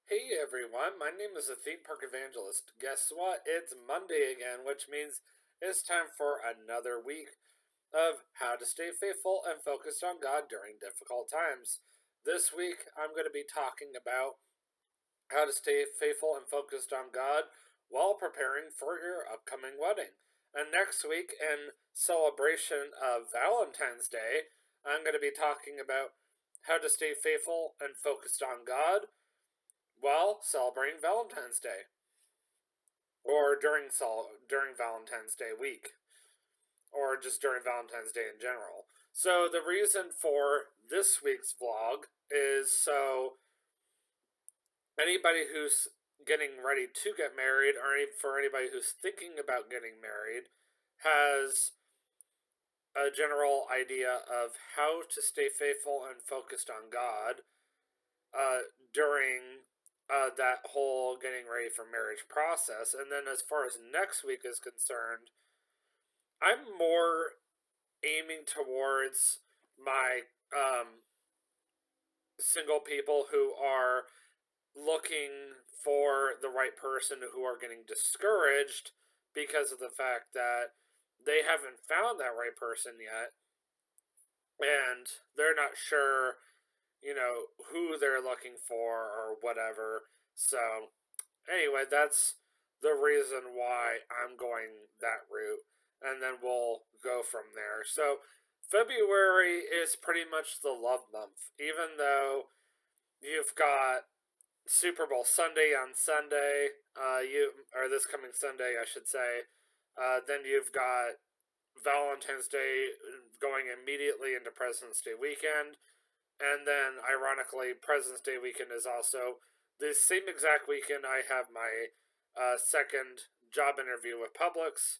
Hey everyone, my name is the theme park evangelist. Guess what? It's Monday again, which means it's time for another week of how to stay faithful and focused on God during difficult times. This week, I'm going to be talking about how to stay faithful and focused on God while preparing for your upcoming wedding. And next week, in celebration of Valentine's Day, I'm going to be talking about how to stay faithful and focused on God while celebrating Valentine's Day or during Valentine's Day week or just during Valentine's Day in general. So the reason for this week's vlog is so anybody who's getting ready to get married or for anybody who's thinking about getting married has a general idea of how to stay faithful and focused on God during that whole getting ready for marriage process. And then as far as next week is concerned, I'm more aiming towards my single people who are looking for the right person who are getting discouraged because of the fact that they haven't found that right person yet and they're not sure who they're looking for or whatever. So, anyway, that's the reason why I'm going that route. And then we'll go from there. So, February is pretty much the love month, even though you've got Super Bowl Sunday on Sunday, or this coming Sunday, I should say. Then you've got Valentine's Day going immediately into President's Day weekend. And then, ironically, President's Day weekend is also the same exact weekend I have my second job interview with Publix.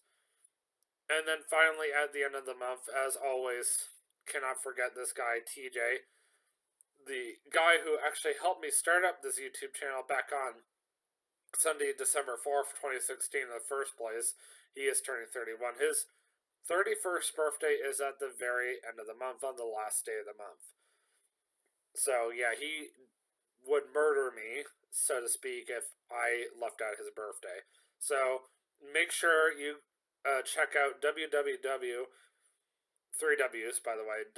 And then finally, at the end of the month, as always, cannot forget this guy, TJ, the guy who actually helped me start up this YouTube channel back on Sunday, December 4th, 2016, in the first place. He is turning 31. His 31st birthday is at the very end of the month, on the last day of the month. So, yeah, he would murder me, so to speak, if I left out his birthday. So make sure you check out www, three W's, by the way,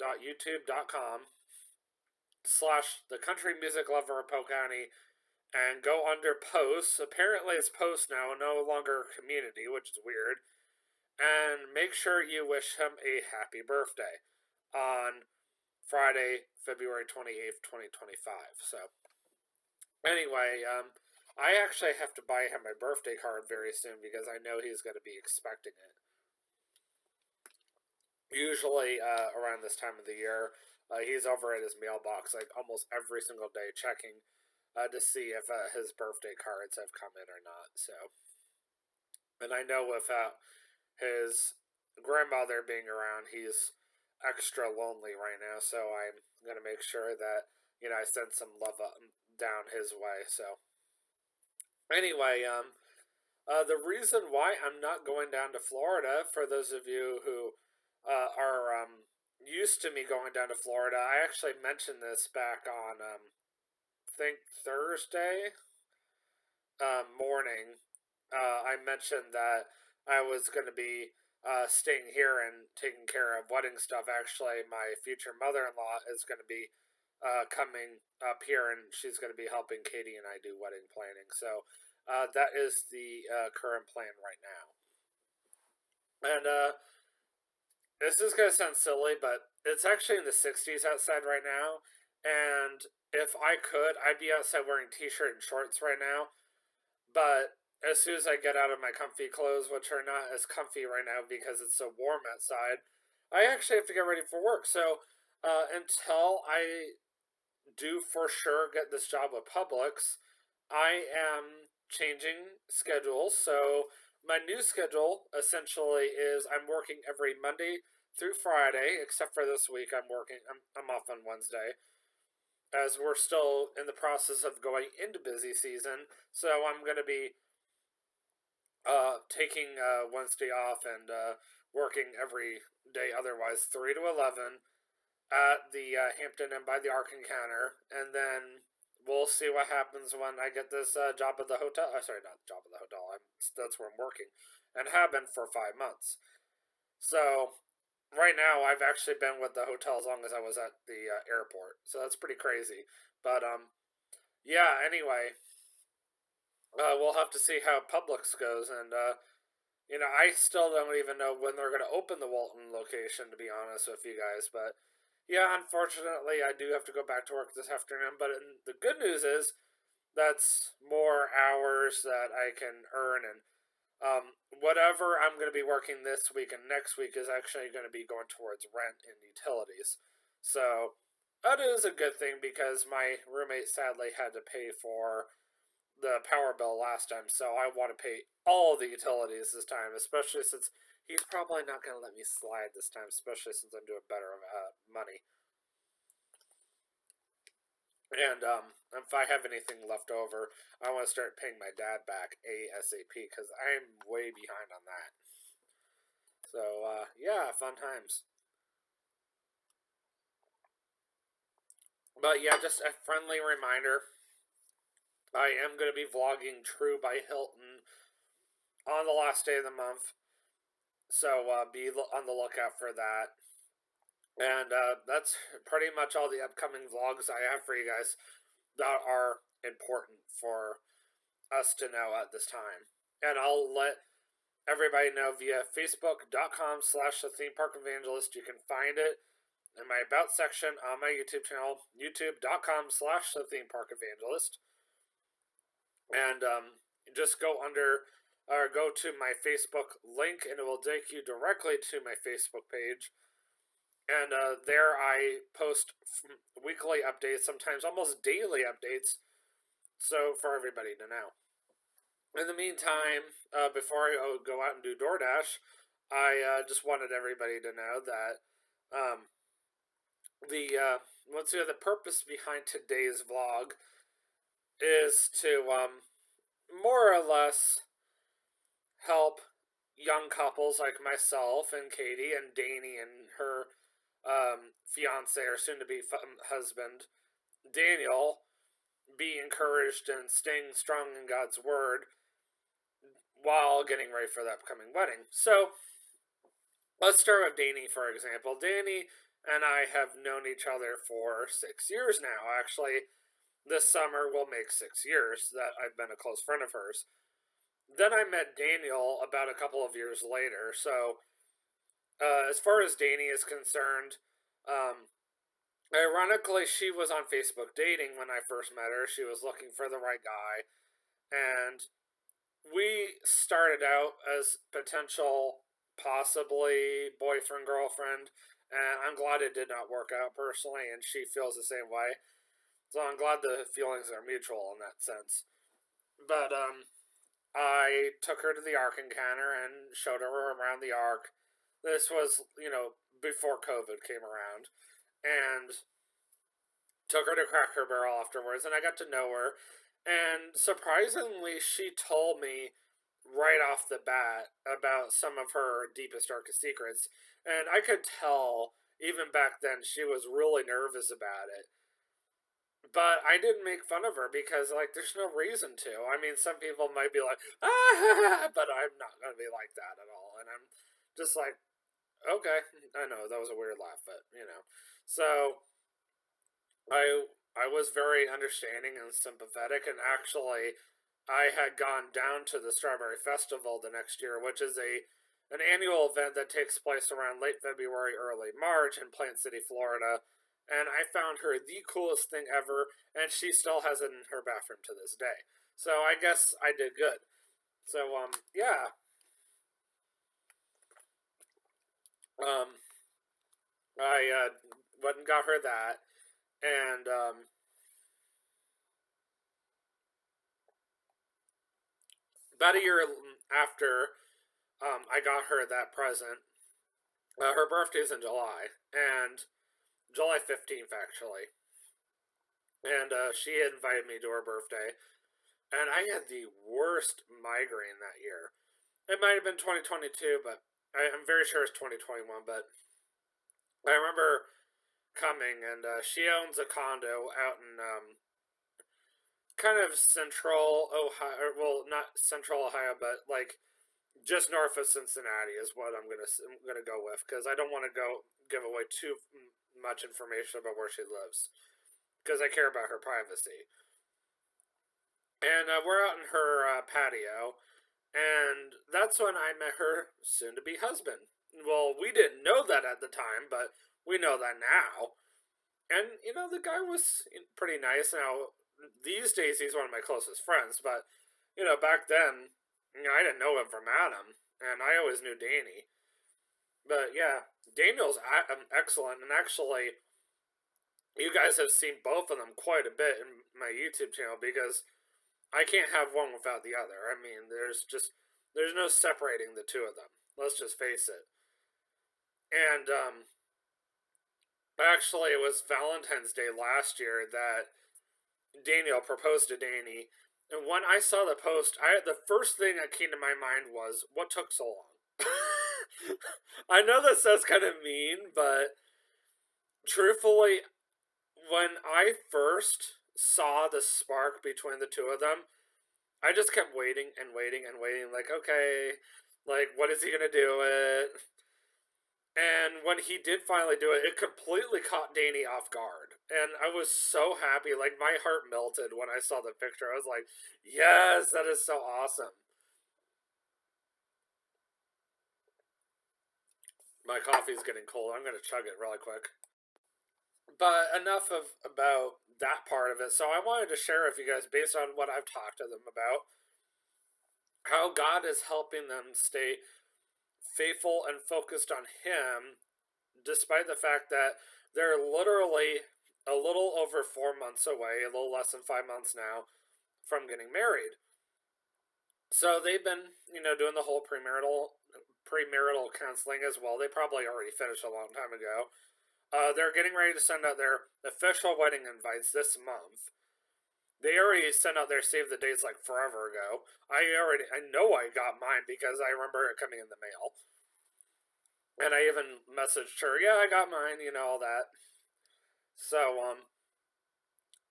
youtube.com/the country music lover of Polk County and go under posts. Apparently it's posts now, no longer community, which is weird. And make sure you wish him a happy birthday on Friday, February 28th, 2025. So, anyway, I actually have to buy him my birthday card very soon because I know he's going to be expecting it. Usually, around this time of the year, he's over at his mailbox like almost every single day checking to see if his birthday cards have come in or not. So, and I know without his grandmother being around, he's extra lonely right now. So I'm gonna make sure that I send some love up, down his way. So anyway, the reason why I'm not going down to Florida, for those of you who are used to me going down to Florida, I actually mentioned this back on I think Thursday morning. I mentioned that I was going to be staying here and taking care of wedding stuff. Actually, my future mother-in-law is going to be coming up here, and she's going to be helping Katie and I do wedding planning. So that is the current plan right now. And this is going to sound silly, but it's actually in the 60s outside right now. And if I could, I'd be outside wearing t-shirt and shorts right now. But as soon as I get out of my comfy clothes, which are not as comfy right now because it's so warm outside, I actually have to get ready for work. So until I do for sure get this job with Publix, I am changing schedules. So my new schedule essentially is I'm working every Monday through Friday, except for this week I'm off on Wednesday, as we're still in the process of going into busy season. So I'm going to be taking Wednesday off and working every day otherwise, 3 to 11 at the Hampton and by the Ark Encounter. And then we'll see what happens when I get this job at the hotel. Sorry, not job at the hotel. That's where I'm working, and have been for 5 months. So right now, I've actually been with the hotel as long as I was at the airport. So that's pretty crazy. But yeah. Anyway, we'll have to see how Publix goes, and I still don't even know when they're going to open the Walton location, to be honest with you guys. But yeah, unfortunately, I do have to go back to work this afternoon. But the good news is that's more hours that I can earn, and whatever I'm going to be working this week and next week is actually going to be going towards rent and utilities. So that is a good thing because my roommate sadly had to pay for the power bill last time, so I want to pay all the utilities this time, especially since he's probably not going to let me slide this time, especially since I'm doing better money. And if I have anything left over, I want to start paying my dad back ASAP because I'm way behind on that. So yeah, fun times. But yeah, just a friendly reminder. I am going to be vlogging True by Hilton on the last day of the month, so be on the lookout for that. And that's pretty much all the upcoming vlogs I have for you guys that are important for us to know at this time. And I'll let everybody know via facebook.com/the theme park evangelist. You can find it in my about section on my YouTube channel, youtube.com/the theme park evangelist. And just go under or go to my Facebook link and it will take you directly to my Facebook page. And there I post weekly updates, sometimes almost daily updates, so for everybody to know. In the meantime, before I go out and do DoorDash, I just wanted everybody to know that let's see, the purpose behind today's vlog is to more or less help young couples like myself and Katie and Dani and her fiance or soon to be husband Daniel be encouraged and staying strong in God's word while getting ready for the upcoming wedding. So let's start with Dani, for example. Dani and I have known each other for 6 years now. Actually, this summer will make 6 years that I've been a close friend of hers. Then I met Daniel about a couple of years later. So as far as Dani is concerned, ironically, she was on Facebook dating when I first met her. She was looking for the right guy. And we started out as potential, possibly boyfriend, girlfriend. And I'm glad it did not work out personally. And she feels the same way. So I'm glad the feelings are mutual in that sense. But I took her to the Ark Encounter and showed her around the Ark. This was, before COVID came around. And took her to Cracker Barrel afterwards, and I got to know her. And surprisingly, she told me right off the bat about some of her deepest, darkest secrets. And I could tell, even back then, she was really nervous about it. But I didn't make fun of her because, like, there's no reason to. I mean, some people might be like, ah, but I'm not going to be like that at all. And I'm just like, okay, I know that was a weird laugh, but, So I was very understanding and sympathetic, and actually, I had gone down to the Strawberry Festival the next year, which is an annual event that takes place around late February, early March in Plant City, Florida. And I found her the coolest thing ever, and she still has it in her bathroom to this day. So I guess I did good. So yeah. I went and got her that, and about a year after I got her that present, her birthday's in July, and July 15th, actually. And she had invited me to her birthday, and I had the worst migraine that year. It might have been 2022, but I'm very sure it's 2021. But I remember coming, and she owns a condo out in kind of central Ohio. Well, not central Ohio, but like just north of Cincinnati is what I'm gonna go with because I don't want to go give away too much information about where she lives because I care about her privacy. And we're out in her patio, and that's when I met her soon-to-be husband. Well, we didn't know that at the time, but we know that now. And the guy was pretty nice. Now these days he's one of my closest friends, but back then, I didn't know him from Adam, and I always knew Danny. But yeah, Daniel's excellent, and actually, you guys have seen both of them quite a bit in my YouTube channel because I can't have one without the other. I mean, there's no separating the two of them. Let's just face it. And actually, it was Valentine's Day last year that Daniel proposed to Danny. And when I saw the post, the first thing that came to my mind was, what took so long? I know that sounds kind of mean, but truthfully, when I first saw the spark between the two of them, I just kept waiting and waiting and waiting. Like, okay, like, what is he gonna do it? And when he did finally do it, it completely caught Danny off guard. And I was so happy. Like, my heart melted when I saw the picture. I was like, yes, that is so awesome. My coffee's getting cold. I'm going to chug it really quick. But enough of about that part of it. So I wanted to share with you guys, based on what I've talked to them about, how God is helping them stay faithful and focused on Him, despite the fact that they're literally a little over 4 months away, a little less than 5 months now, from getting married. So they've been, doing the whole premarital counseling as well. They probably already finished a long time ago. They're getting ready to send out their official wedding invites this month. They already sent out their save the dates like forever ago. I know I got mine because I remember it coming in the mail. And I even messaged her, yeah, I got mine, all that. So,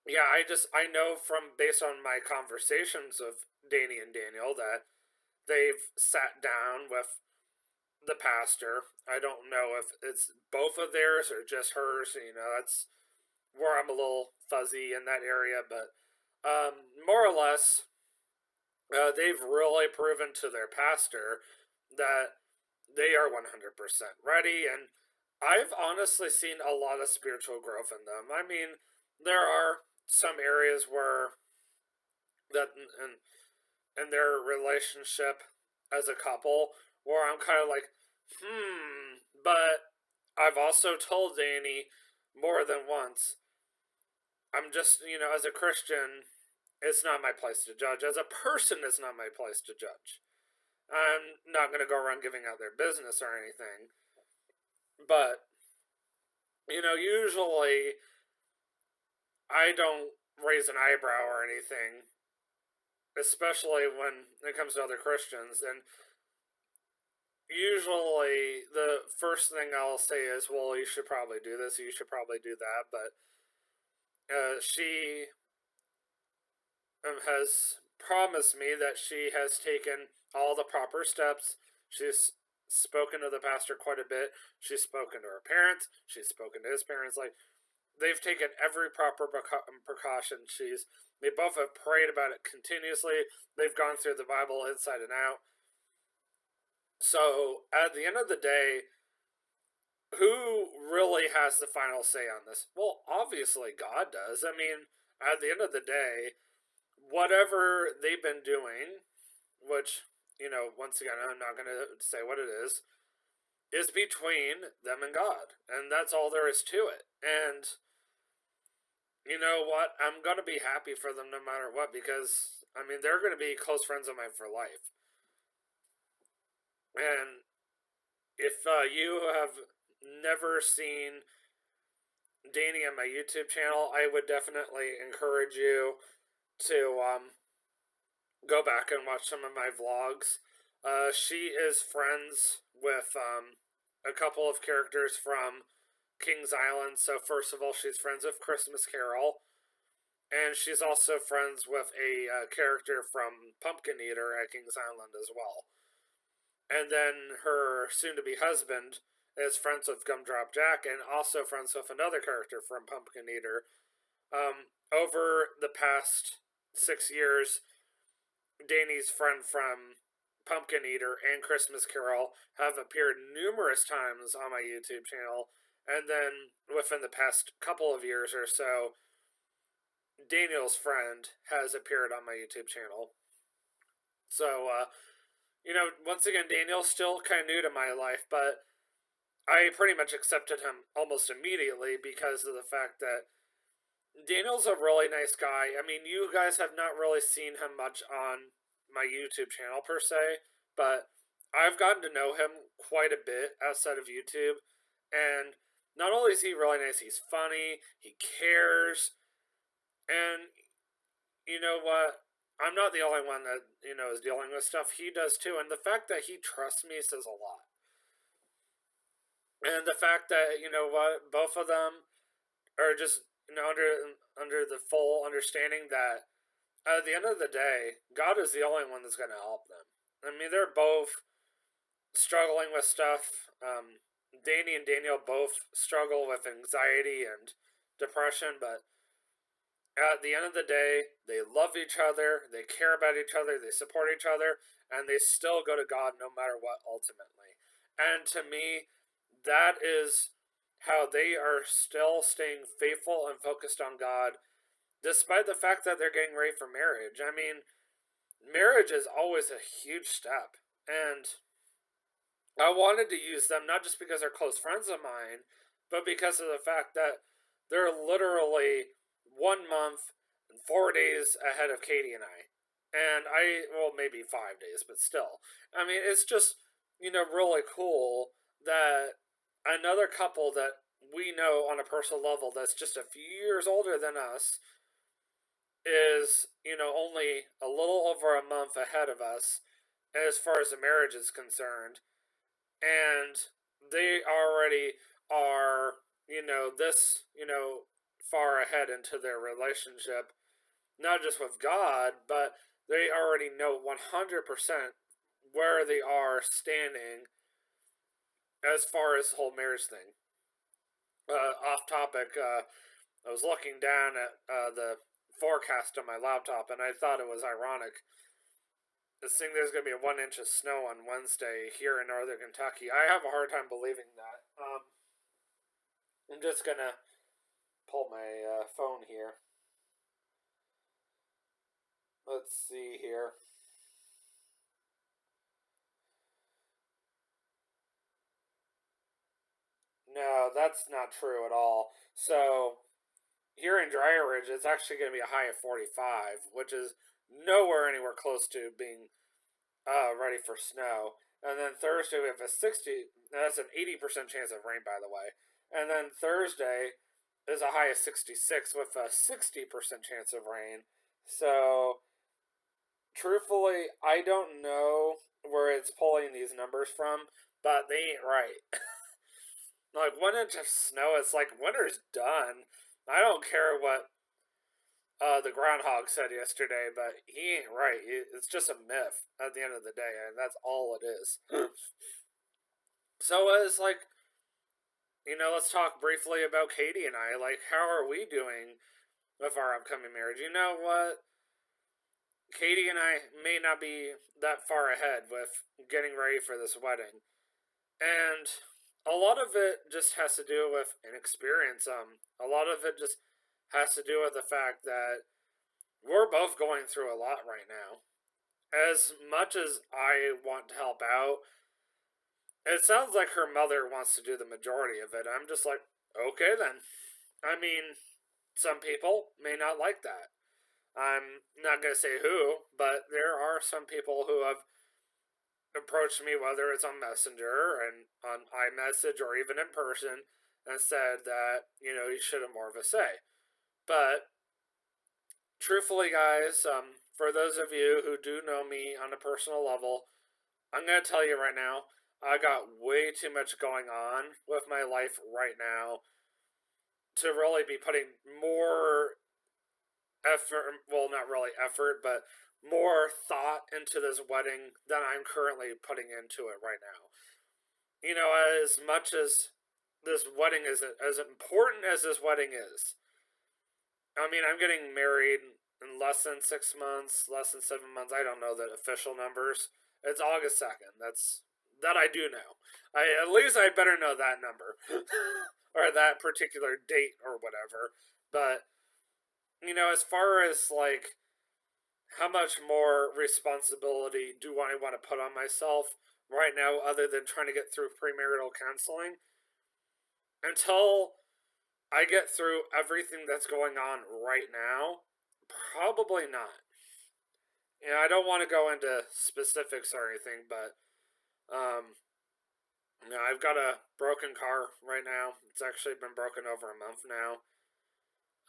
yeah, I know from based on my conversations of Dani and Daniel that they've sat down with the pastor. I don't know if it's both of theirs or just hers. That's where I'm a little fuzzy in that area, but more or less, they've really proven to their pastor that they are 100% ready, and I've honestly seen a lot of spiritual growth in them. I mean, there are some areas where that in their relationship as a couple where I'm kind of like, but I've also told Danny more than once, I'm just, as a Christian, it's not my place to judge. As a person, it's not my place to judge. I'm not going to go around giving out their business or anything. But, usually I don't raise an eyebrow or anything, especially when it comes to other Christians. And usually the first thing I'll say is, well, you should probably do this, you should probably do that. But she has promised me that she has taken all the proper steps. She's spoken to the pastor quite a bit. She's spoken to her parents. She's spoken to his parents. Like, they've taken every proper precaution. They both have prayed about it continuously. They've gone through the Bible inside and out. So at the end of the day, who really has the final say on this? Well, obviously God does. I mean, at the end of the day, whatever they've been doing, which, once again, I'm not going to say what it is between them and God. And that's all there is to it. And you know what? I'm going to be happy for them no matter what because, I mean, they're going to be close friends of mine for life. And if you have never seen Dani on my YouTube channel, I would definitely encourage you to go back and watch some of my vlogs. She is friends with a couple of characters from King's Island. So first of all, she's friends with Christmas Carol. And she's also friends with a character from Pumpkin Eater at Kings Island as well. And then her soon-to-be husband is friends with Gumdrop Jack and also friends with another character from Pumpkin Eater. Over the past 6 years, Danny's friend from Pumpkin Eater and Christmas Carol have appeared numerous times on my YouTube channel. And then within the past couple of years or so, Daniel's friend has appeared on my YouTube channel. So, once again, Daniel's still kind of new to my life, but I pretty much accepted him almost immediately because of the fact that Daniel's a really nice guy. I mean, you guys have not really seen him much on my YouTube channel per se, but I've gotten to know him quite a bit outside of YouTube. And not only is he really nice, he's funny, he cares, and you know what? I'm not the only one that, is dealing with stuff. He does too. And the fact that he trusts me says a lot. And the fact that, both of them are just, under the full understanding that at the end of the day, God is the only one that's going to help them. I mean, they're both struggling with stuff. Dani and Daniel both struggle with anxiety and depression, but at the end of the day, they love each other, they care about each other, they support each other, and they still go to God no matter what ultimately. And to me, that is how they are still staying faithful and focused on God, despite the fact that they're getting ready for marriage. I mean, marriage is always a huge step. And I wanted to use them not just because they're close friends of mine, but because of the fact that they're literally 1 month and 4 days ahead of Katie and I. And well, maybe 5 days, but still. I mean, it's just, really cool that another couple that we know on a personal level that's just a few years older than us is, only a little over a month ahead of us as far as the marriage is concerned, and they already are, this, far ahead into their relationship, not just with God, but they already know 100% where they are standing as far as the whole marriage thing. Off topic, I was looking down at the forecast on my laptop and I thought it was ironic. This thing, there's going to be 1 inch of snow on Wednesday here in northern Kentucky. I have a hard time believing that. I'm just going to pull my phone here. Let's see here. No, that's not true at all. So, here in Dry Ridge, it's actually going to be a high of 45, which is nowhere anywhere close to being ready for snow. And then Thursday, we have a 60, that's an 80% chance of rain, by the way. And then Thursday is a high of 66 with a 60% chance of rain. So, truthfully, I don't know where it's pulling these numbers from, but they ain't right. Like 1 inch of snow, it's like winter's done. I don't care what the groundhog said yesterday, but he ain't right. It's just a myth at the end of the day, and that's all it is. So it's like, let's talk briefly about Katie and I. Like, how are we doing with our upcoming marriage? You know what? Katie and I may not be that far ahead with getting ready for this wedding. And a lot of it just has to do with inexperience. A lot of it just has to do with the fact that we're both going through a lot right now. As much as I want to help out, it sounds like her mother wants to do the majority of it. I'm just like, okay then. I mean, some people may not like that. I'm not going to say who, but there are some people who have approached me, whether it's on Messenger and on iMessage or even in person, and said that, you should have more of a say. But truthfully, guys, for those of you who do know me on a personal level, I'm going to tell you right now, I got way too much going on with my life right now to really be putting more effort, well, not really effort, but more thought into this wedding than I'm currently putting into it right now. You know, as much as this wedding is, as important as this wedding is, I mean, I'm getting married in less than 6 months, less than 7 months. I don't know the official numbers. It's August 2nd. That I do know. At least I better know that number or that particular date or whatever. But you know, as far as like how much more responsibility do I want to put on myself right now, other than trying to get through premarital counseling, until I get through everything that's going on right now? Probably not. You know, I don't want to go into specifics or anything, but you know, I've got a broken car right now. It's actually been broken over a month now.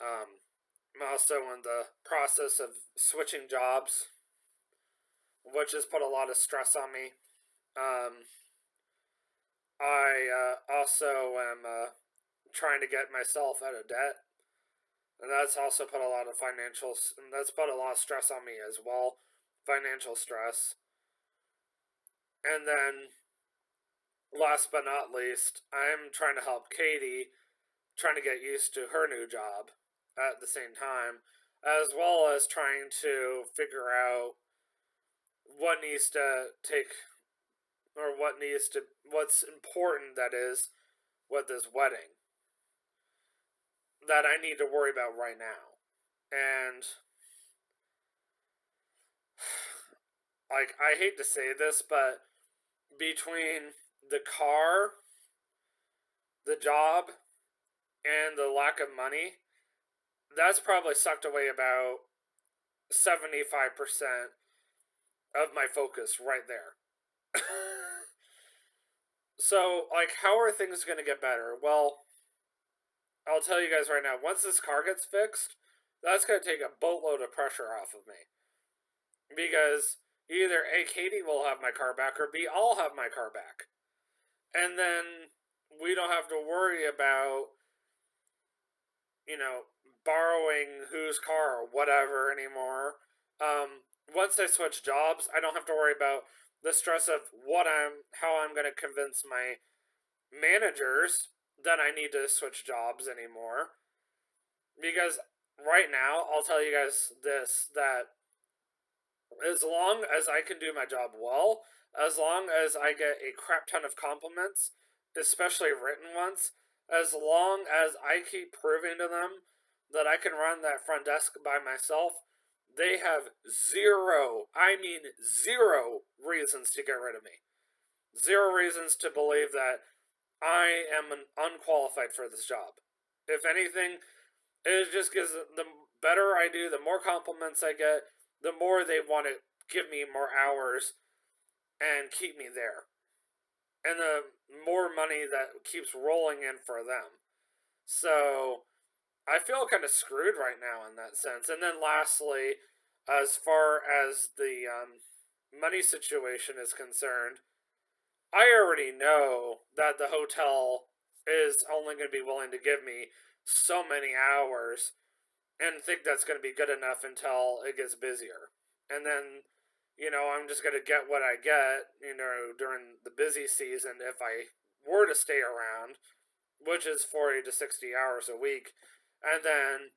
I'm also in the process of switching jobs, which has put a lot of stress on me. Um, I also am trying to get myself out of debt, and that's also put a lot of and that's put a lot of stress on me as well, financial stress. And then, last but not least, I'm trying to help Katie, trying to get used to her new job at the same time, as well as trying to figure out what needs to take, or what's important, that is, with this wedding, that I need to worry about right now. And like, I hate to say this, but between the car, the job, and the lack of money, that's probably sucked away about 75% of my focus right there. So, like, how are things going to get better? Well, I'll tell you guys right now, once this car gets fixed, that's going to take a boatload of pressure off of me. Because either A, Katie will have my car back, or B, I'll have my car back. And then we don't have to worry about, you know, borrowing whose car or whatever anymore. Once I switch jobs, I don't have to worry about the stress of how I'm going to convince my managers that I need to switch jobs anymore. Because right now, I'll tell you guys this, that as long as I can do my job well, as long as I get a crap ton of compliments, especially written ones, as long as I keep proving to them that I can run that front desk by myself, they have zero, I mean zero, reasons to get rid of me. Zero reasons to believe that I am unqualified for this job. If anything, it just gives, the better I do, the more compliments I get, the more they want to give me more hours and keep me there. And the more money that keeps rolling in for them. So I feel kind of screwed right now in that sense. And then lastly, as far as the money situation is concerned, I already know that the hotel is only going to be willing to give me so many hours, and think that's going to be good enough until it gets busier. And then, you know, I'm just going to get what I get, you know, during the busy season if I were to stay around, which is 40 to 60 hours a week. And then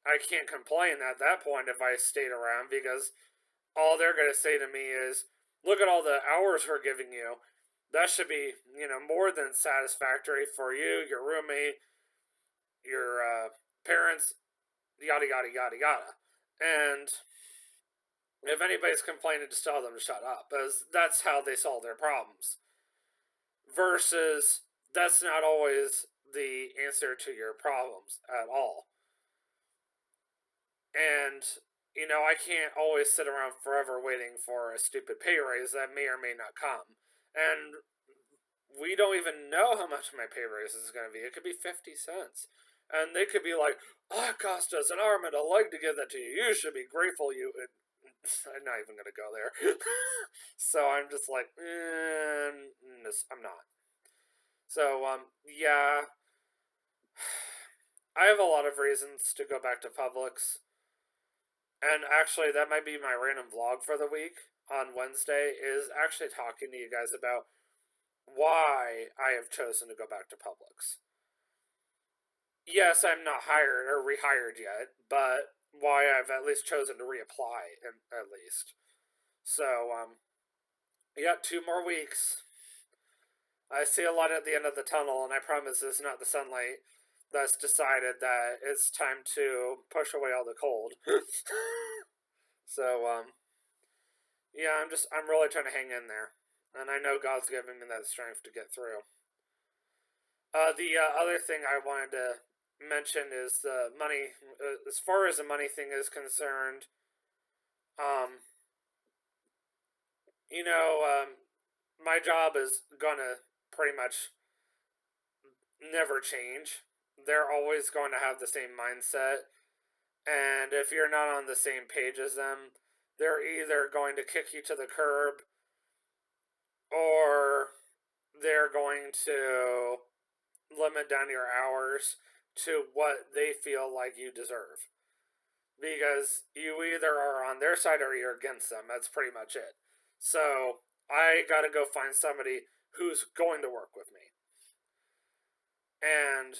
I can't complain at that point if I stayed around, because all they're going to say to me is, look at all the hours we're giving you. That should be, you know, more than satisfactory for you, your roommate, your parents, yada yada yada yada. And if anybody's complaining, just tell them to shut up, because that's how they solve their problems. Versus, that's not always the answer to your problems at all. And, you know, I can't always sit around forever waiting for a stupid pay raise that may or may not come. And we don't even know how much my pay raise is going to be. It could be 50 cents. And they could be like, oh, it cost us an arm and a leg to give that to you. You should be grateful I'm not even going to go there. So I'm just like, I'm not. So, yeah. I have a lot of reasons to go back to Publix. And actually, that might be my random vlog for the week on Wednesday, is actually talking to you guys about why I have chosen to go back to Publix. Yes, I'm not hired or rehired yet, but why I've at least chosen to reapply, at least. So, yeah, 2 more weeks. I see a light at the end of the tunnel, and I promise it's not the sunlight that's decided that it's time to push away all the cold. So, yeah, I'm really trying to hang in there, and I know God's giving me that strength to get through. The other thing I wanted to mention is the money. As far as the money thing is concerned, um, you know, my job is gonna pretty much never change. They're always going to have the same mindset, and if you're not on the same page as them, they're either going to kick you to the curb or they're going to limit down your hours to what they feel like you deserve. Because you either are on their side or you're against them. That's pretty much it. So I got to go find somebody who's going to work with me. And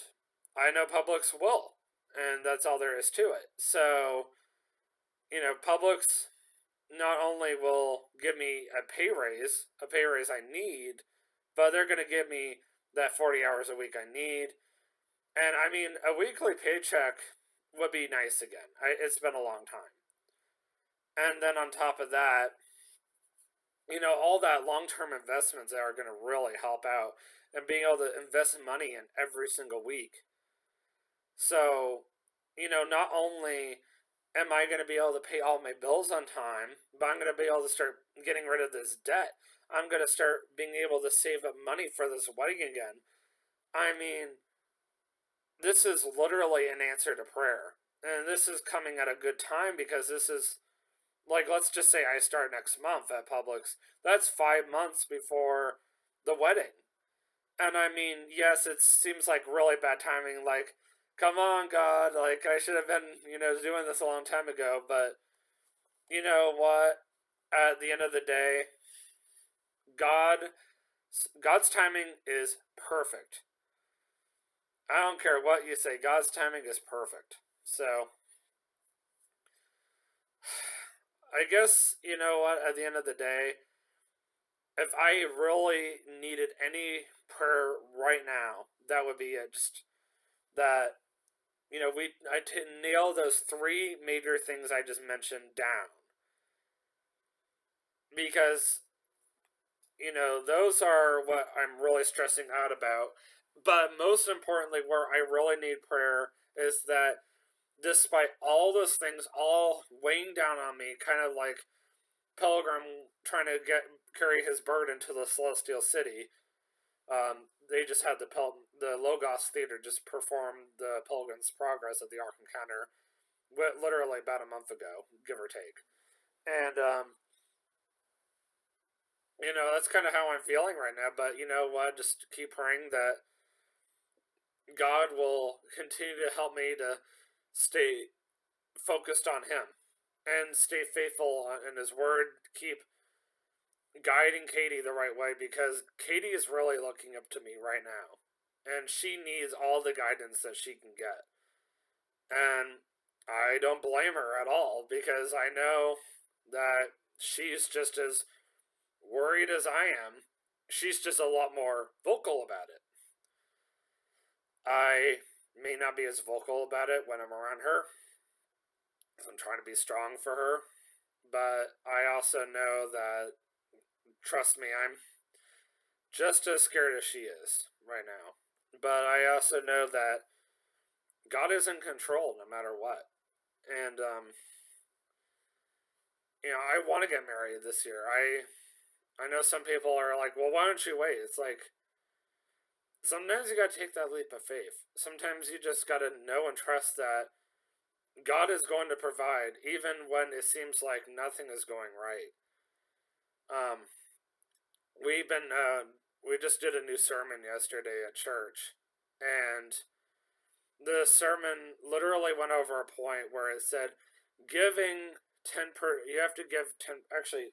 I know Publix will. And that's all there is to it. So, Publix not only will give me a pay raise I need, but they're going to give me that 40 hours a week I need. And I mean, a weekly paycheck would be nice again. It's been a long time. And then on top of that, all that long term investments that are going to really help out and being able to invest money in every single week. So, not only am I going to be able to pay all my bills on time, but I'm going to be able to start getting rid of this debt. I'm going to start being able to save up money for this wedding again. I mean, this is literally an answer to prayer. And this is coming at a good time because this is, like, let's just say I start next month at Publix. That's 5 months before the wedding. And I mean, yes, it seems like really bad timing. Like, come on, God. Like, I should have been, doing this a long time ago. But you know what? At the end of the day, God, God's timing is perfect. I don't care what you say. God's timing is perfect. So, I guess, you know what? At the end of the day, if I really needed any prayer right now, that would be it. Just that, I nail those three major things I just mentioned down. Because, those are what I'm really stressing out about. But most importantly, where I really need prayer is that despite all those things all weighing down on me, kind of like Pilgrim trying to carry his burden to the celestial city. They just had the Logos Theater just perform the Pilgrim's Progress at the Ark Encounter, literally about a month ago, give or take. And that's kind of how I'm feeling right now. But you know what? Just keep praying that God will continue to help me to stay focused on Him and stay faithful in His Word. Keep guiding Katie the right way because Katie is really looking up to me right now. And she needs all the guidance that she can get. And I don't blame her at all because I know that she's just as worried as I am. She's just a lot more vocal about it. I may not be as vocal about it when I'm around her. I'm trying to be strong for her. But I also know that, trust me, I'm just as scared as she is right now. But I also know that God is in control no matter what. And, I want to get married this year. I know some people are like, well, why don't you wait? It's like, sometimes you gotta take that leap of faith. Sometimes you just gotta know and trust that God is going to provide, even when it seems like nothing is going right. Um, we just did a new sermon yesterday at church, and the sermon literally went over a point where it said giving 10 you have to give 10. Actually,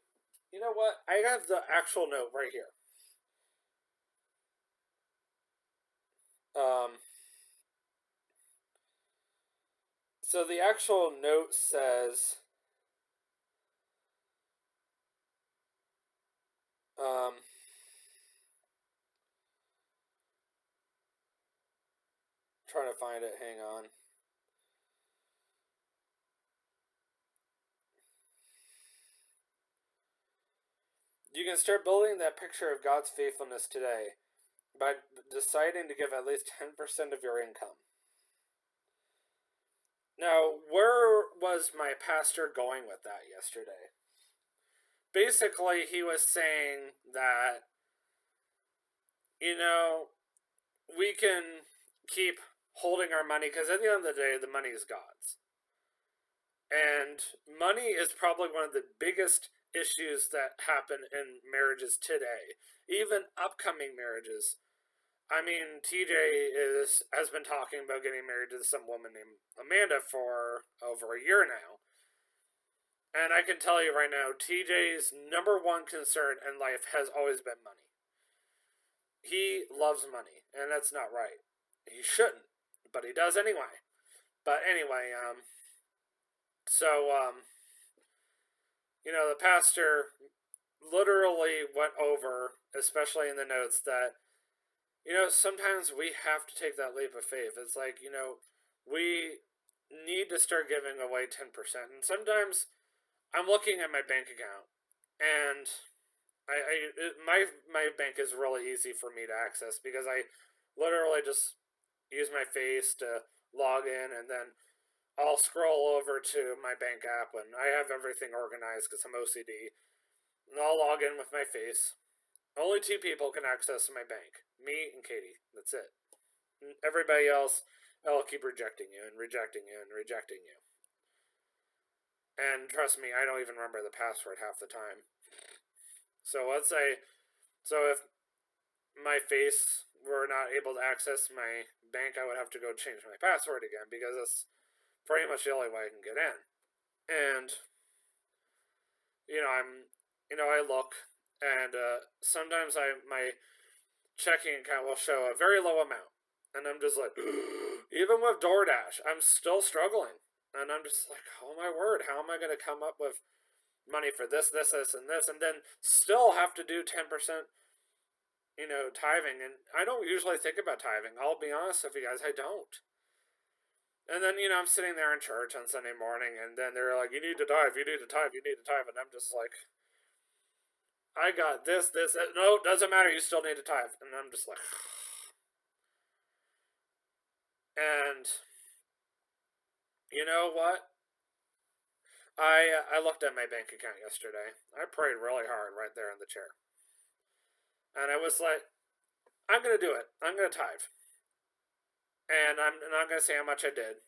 you know what? I have the actual note right here. Um, so the actual note says, um, trying to find it. Hang on. You can start building that picture of God's faithfulness today by deciding to give at least 10% of your income. Now, where was my pastor going with that yesterday? Basically, he was saying that, you know, we can keep holding our money because at the end of the day, the money is God's. And money is probably one of the biggest issues that happen in marriages today, even upcoming marriages. I mean, TJ has been talking about getting married to some woman named Amanda for over a year now. And I can tell you right now, TJ's number one concern in life has always been money. He loves money, and that's not right. He shouldn't, but he does anyway. But anyway, so the pastor literally went over, especially in the notes, that sometimes we have to take that leap of faith. It's like we need to start giving away 10%, and sometimes I'm looking at my bank account, and my bank is really easy for me to access because I literally just use my face to log in, and then I'll scroll over to my bank app when I have everything organized because I'm OCD, and I'll log in with my face. Only two people can access my bank, me and Katie. That's it. And everybody else, I'll keep rejecting you and rejecting you and rejecting you. And trust me, I don't even remember the password half the time. So let's say, so if my face were not able to access my bank, I would have to go change my password again because that's pretty much the only way I can get in. And I look, and sometimes my checking account will show a very low amount, and I'm just like, even with DoorDash, I'm still struggling, and I'm just like, oh my word, how am I going to come up with money for this, and this, and then still have to do 10%, tithing? And I don't usually think about tithing. I'll be honest with you guys, I don't. And then, I'm sitting there in church on Sunday morning, and then they're like, you need to tithe, you need to tithe, you need to tithe. And I'm just like, I got this, no, doesn't matter, you still need to tithe. And I'm just like, and you know what? I looked at my bank account yesterday. I prayed really hard right there in the chair. And I was like, I'm going to do it. I'm going to tithe. And I'm not going to say how much I did,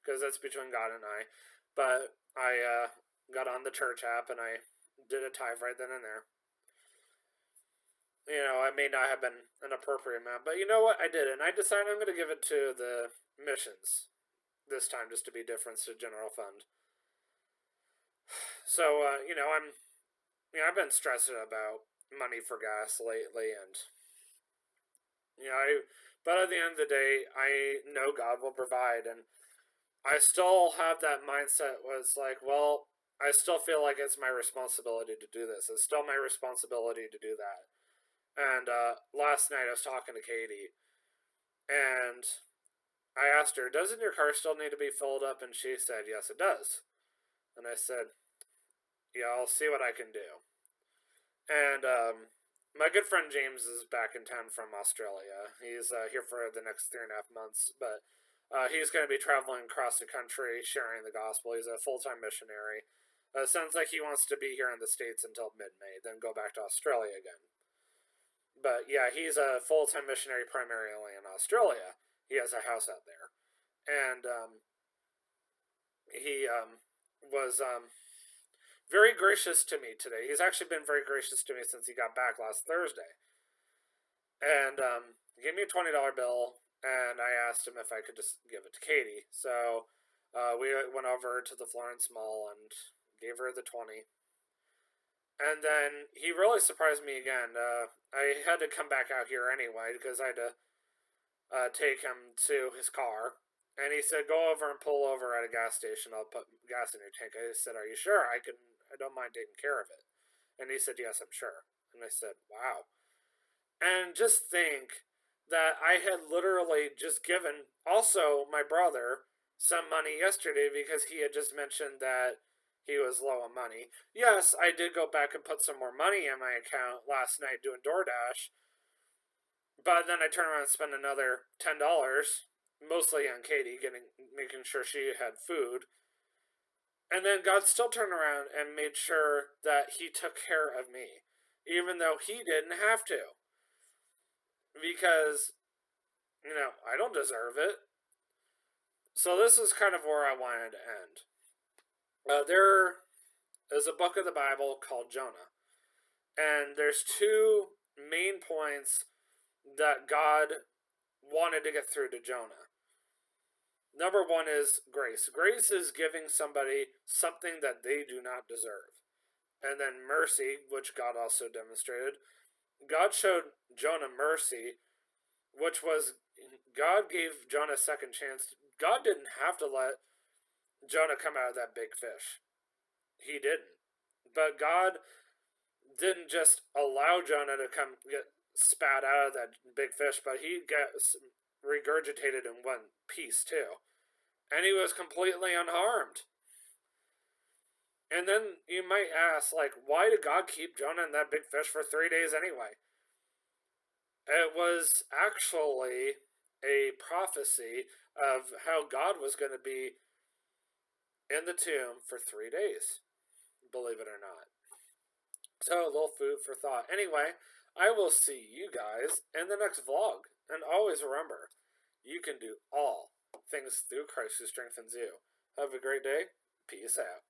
because that's between God and I. But I got on the church app and I did a tithe right then and there. I may not have been an appropriate amount, but you know what? I did it. And I decided I'm going to give it to the missions this time, just to be different, to general fund. So, I've been stressing about money for gas lately, and but at the end of the day, I know God will provide, and I still have that mindset. Was like, well, I still feel like it's my responsibility to do this. It's still my responsibility to do that. And last night I was talking to Katie, and I asked her, "Doesn't your car still need to be filled up?" And she said, "Yes, it does." And I said, "Yeah, I'll see what I can do." And my good friend James is back in town from Australia. He's here for the next 3.5 months, but he's going to be traveling across the country sharing the gospel. He's a full-time missionary. Sounds like he wants to be here in the States until mid-May, then go back to Australia again. But yeah, he's a full-time missionary primarily in Australia. He has a house out there. And he was very gracious to me today. He's actually been very gracious to me since he got back last Thursday. And he gave me a $20 bill, and I asked him if I could just give it to Katie. So we went over to the Florence Mall and gave her the 20. And then he really surprised me again. I had to come back out here anyway because I had to take him to his car. And he said, "Go over and pull over at a gas station. I'll put gas in your tank." I said, "Are you sure? I can. I don't mind taking care of it." And he said, "Yes, I'm sure." And I said, "Wow." And just think that I had literally just given also my brother some money yesterday because he had just mentioned that he was low on money. Yes, I did go back and put some more money in my account last night doing DoorDash, but then I turned around and spent another $10, mostly on Katie, making sure she had food. And then God still turned around and made sure that he took care of me, even though he didn't have to. Because, I don't deserve it. So this is kind of where I wanted to end. There is a book of the Bible called Jonah. And there's two main points that God wanted to get through to Jonah. Number one is grace. Grace is giving somebody something that they do not deserve. And then mercy, which God also demonstrated. God showed Jonah mercy, which was God gave Jonah a second chance. God didn't have to let Jonah come out of that big fish. He didn't. But God didn't just allow Jonah to come get spat out of that big fish, but he got regurgitated in one piece too. And he was completely unharmed. And then you might ask, like, why did God keep Jonah in that big fish for 3 days anyway? It was actually a prophecy of how God was going to be in the tomb for 3 days, believe it or not. So, a little food for thought. Anyway, I will see you guys in the next vlog. And always remember, you can do all things through Christ who strengthens you. Have a great day. Peace out.